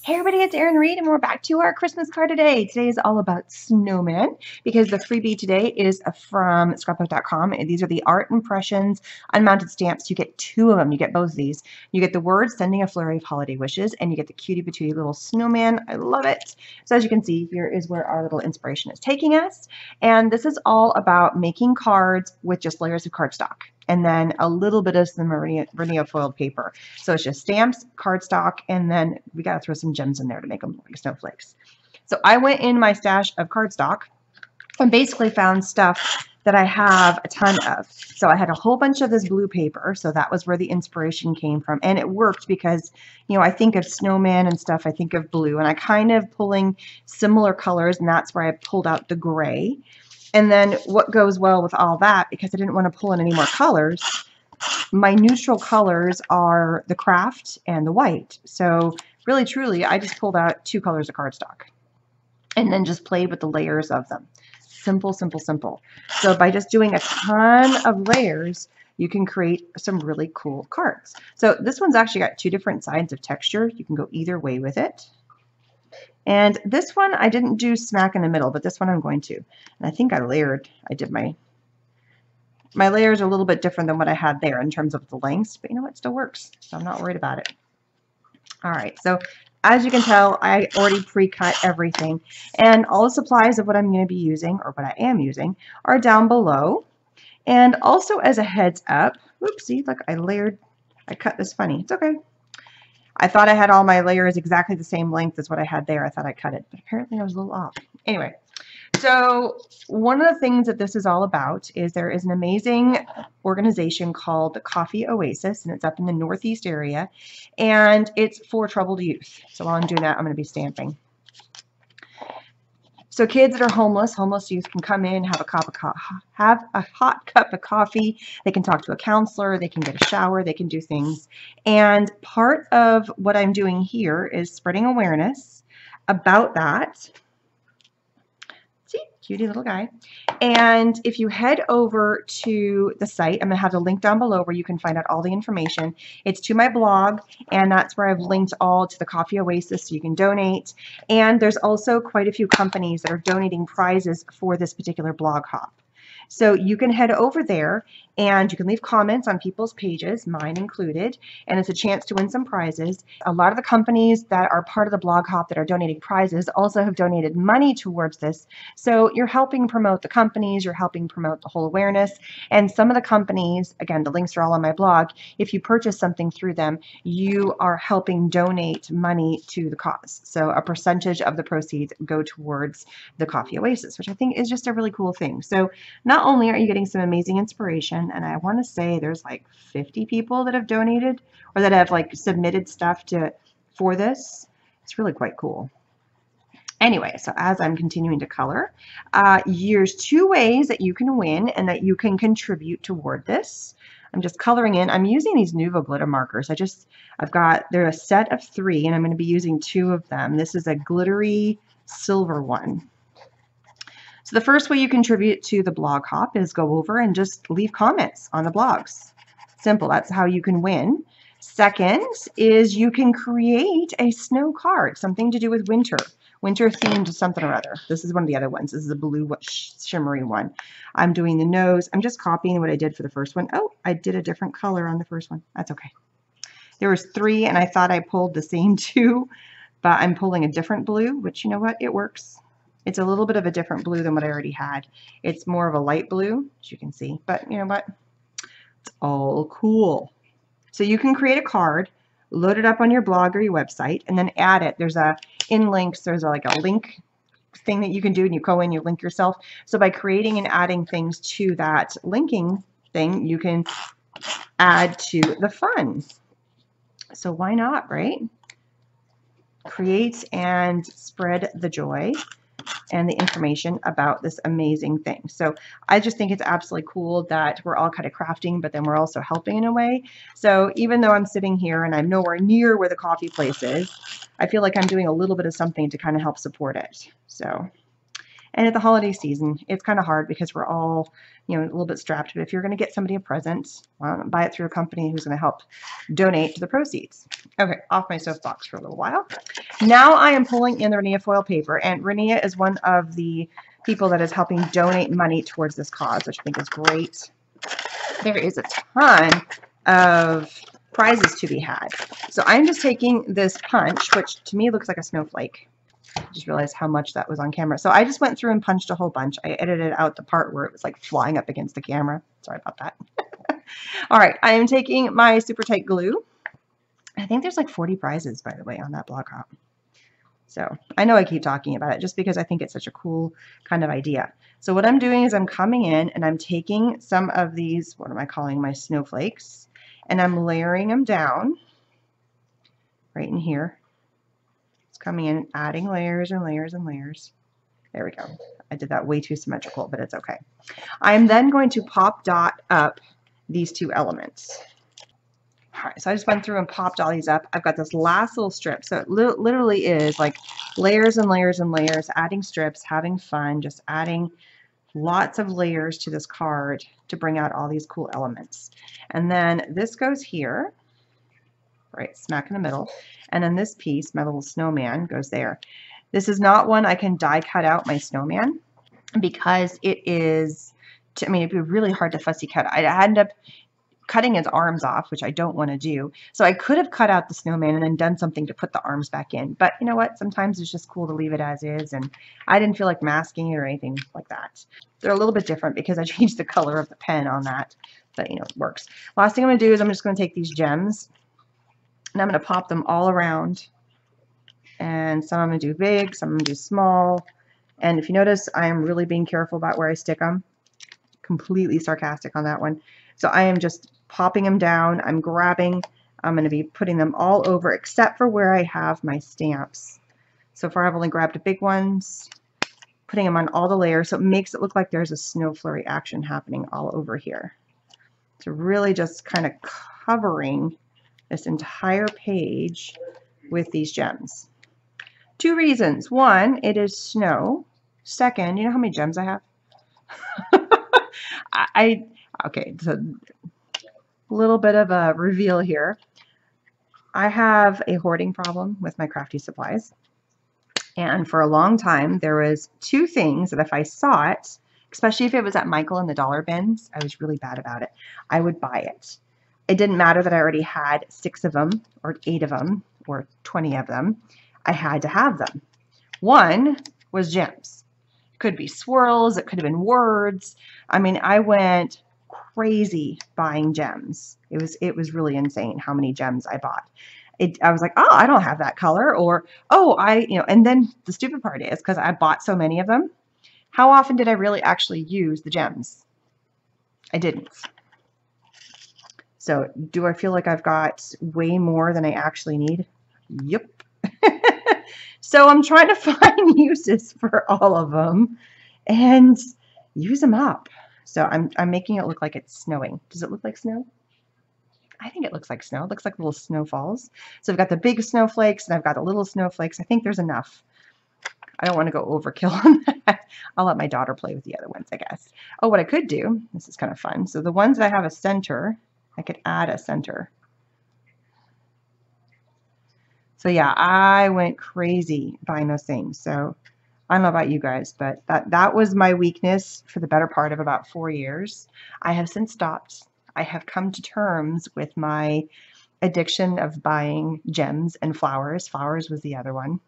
Hey everybody, it's Erin Reed and we're back to our Christmas card today. Today is all about Snowman because the freebie today is from Scrapbook.com. And these are the art impressions, unmounted stamps. You get two of them. You get both of these. You get the words sending a flurry of holiday wishes and you get the cutie patootie little snowman. I love it. So as you can see, here is where our little inspiration is taking us. And this is all about making cards with just layers of cardstock and then a little bit of some merino foiled paper. So it's just stamps, cardstock, and then we got to throw some gems in there to make them like snowflakes. So I went in my stash of cardstock and basically found stuff that I have a ton of. So I had a whole bunch of this blue paper. So that was where the inspiration came from. And it worked because, you know, I think of snowman and stuff, I think of blue, and I kind of pulling similar colors, and that's where I pulled out the gray. And then what goes well with all that, because I didn't want to pull in any more colors, my neutral colors are the craft and the white. So really, truly, I just pulled out two colors of cardstock and then just played with the layers of them. Simple, simple, simple. So by just doing a ton of layers, you can create some really cool cards. So this one's actually got two different sides of texture. You can go either way with it. And this one, I didn't do smack in the middle, but this one I'm going to. And I think I did my layers are a little bit different than what I had there in terms of the lengths, but you know what, it still works. So I'm not worried about it. All right, so as you can tell, I already pre-cut everything. And all the supplies of what I'm going to be using, or what I am using, are down below. And also as a heads up, oopsie, look, I cut this funny. It's okay. I thought I had all my layers exactly the same length as what I had there. I thought I cut it, but apparently I was a little off. Anyway, so one of the things that this is all about is there is an amazing organization called the Coffee Oasis, and it's up in the Northeast area, and it's for troubled youth. So while I'm doing that, I'm going to be stamping. So kids that are homeless youth can come in, have a hot cup of coffee. They can talk to a counselor. They can get a shower. They can do things. And part of what I'm doing here is spreading awareness about that. See, cutie little guy. And if you head over to the site, I'm going to have the link down below where you can find out all the information. It's to my blog, and that's where I've linked all to the Coffee Oasis so you can donate. And there's also quite a few companies that are donating prizes for this particular blog hop. So you can head over there and you can leave comments on people's pages, mine included, and it's a chance to win some prizes. A lot of the companies that are part of the blog hop that are donating prizes also have donated money towards this. So you're helping promote the companies, you're helping promote the whole awareness. And some of the companies, again, the links are all on my blog. If you purchase something through them, you are helping donate money to the cause. So a percentage of the proceeds go towards the Coffee Oasis, which I think is just a really cool thing. So not only are you getting some amazing inspiration, and I want to say there's like 50 people that have donated or that have like submitted stuff for this. It's really quite cool. Anyway, so as I'm continuing to color, there's two ways that you can win and that you can contribute toward this. I'm just coloring in. I'm using these Nuvo glitter markers. They're a set of 3, and I'm going to be using 2 of them. This is a glittery silver one. So the first way you contribute to the blog hop is go over and just leave comments on the blogs. Simple, that's how you can win. Second is you can create a snow card, something to do with winter themed something or other. This is one of the other ones. This is a blue shimmery one. I'm doing the nose. I'm just copying what I did for the first one. Oh, I did a different color on the first one. That's okay. There was 3 and I thought I pulled the same 2, but I'm pulling a different blue, which you know what, it works. It's a little bit of a different blue than what I already had. It's more of a light blue, as you can see, but you know what? It's all cool. So you can create a card, load it up on your blog or your website, and then add it. There's like a link thing that you can do, and you go in, you link yourself. So by creating and adding things to that linking thing, you can add to the fun. So why not, right? Create and spread the joy and the information about this amazing thing. So I just think it's absolutely cool that we're all kind of crafting, but then we're also helping in a way. So even though I'm sitting here and I'm nowhere near where the coffee place is, I feel like I'm doing a little bit of something to kind of help support it. So And at the holiday season, it's kind of hard because we're all, you know, a little bit strapped. But if you're going to get somebody a present, buy it through a company who's going to help donate to the proceeds. Okay, off my soapbox for a little while. Now I am pulling in the Renia foil paper, and Renia is one of the people that is helping donate money towards this cause, which I think is great. There is a ton of prizes to be had. So I'm just taking this punch, which to me looks like a snowflake. I just realized how much that was on camera. So I just went through and punched a whole bunch. I edited out the part where it was like flying up against the camera. Sorry about that. All right, I am taking my super tight glue. I think there's like 40 prizes, by the way, on that blog hop. So I know I keep talking about it just because I think it's such a cool kind of idea. So what I'm doing is I'm coming in and I'm taking some of these, what am I calling my snowflakes, and I'm layering them down right in here. It's coming in, adding layers and layers and layers. There we go. I did that way too symmetrical, but it's okay. I'm then going to pop dot up these two elements. All right, so I just went through and popped all these up. I've got this last little strip. So it literally is like layers and layers and layers, adding strips, having fun, just adding lots of layers to this card to bring out all these cool elements. And then this goes here, right smack in the middle. And then this piece, my little snowman, goes there. This is not one I can die cut out my snowman because it is, I mean, it'd be really hard to fussy cut. I'd end up cutting his arms off, which I don't want to do. So I could have cut out the snowman and then done something to put the arms back in. But you know what? Sometimes it's just cool to leave it as is. And I didn't feel like masking it or anything like that. They're a little bit different because I changed the color of the pen on that. But you know, it works. Last thing I'm going to do is I'm just going to take these gems and I'm going to pop them all around. And some I'm going to do big, some I'm going to do small. And if you notice, I am really being careful about where I stick them. Completely sarcastic on that one. So I am just popping them down. I'm grabbing. I'm going to be putting them all over except for where I have my stamps. So far I've only grabbed the big ones, putting them on all the layers. So it makes it look like there's a snow flurry action happening all over here. So really just kind of covering this entire page with these gems. Two reasons. One, it is snow. Second, you know how many gems I have? Okay, so a little bit of a reveal here. I have a hoarding problem with my crafty supplies. And for a long time, there was two things that if I saw it, especially if it was at Michael in the dollar bins, I was really bad about it. I would buy it. It didn't matter that I already had 6 of them or 8 of them or 20 of them. I had to have them. One was gems. It could be swirls. It could have been words. I mean, I went crazy buying gems. It was really insane how many gems I bought. I was like, oh, I don't have that color, or oh, and then the stupid part is because I bought so many of them, how often did I really actually use the gems? I didn't. So do I feel like I've got way more than I actually need? Yep. So I'm trying to find uses for all of them and use them up. So I'm making it look like it's snowing. Does it look like snow? I think it looks like snow. It looks like little snowfalls. So I've got the big snowflakes and I've got the little snowflakes. I think there's enough. I don't want to go overkill on that. I'll let my daughter play with the other ones, I guess. Oh, what I could do, this is kind of fun. So the ones that have a center, I could add a center. So yeah, I went crazy buying those things. So I don't know about you guys, but that was my weakness for the better part of about 4 years. I have since stopped. I have come to terms with my addiction of buying gems and flowers. Flowers was the other one.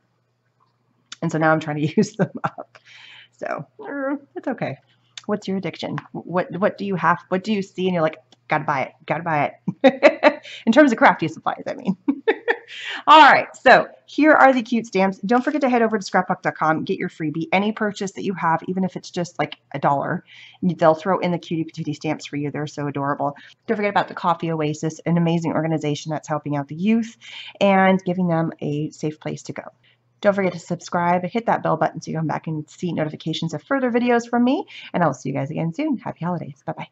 And so now I'm trying to use them up. So it's okay. What's your addiction? What do you have? What do you see and you're like, gotta buy it, gotta buy it. In terms of crafty supplies, I mean. All right, so here are the cute stamps. Don't forget to head over to scrapbook.com, get your freebie. Any purchase that you have, even if it's just like $1, they'll throw in the cutie patootie stamps for you. They're so adorable. Don't forget about the Coffee Oasis, an amazing organization that's helping out the youth and giving them a safe place to go. Don't forget to subscribe, hit that bell button so you come back and see notifications of further videos from me, and I'll see you guys again soon. Happy holidays. Bye-bye.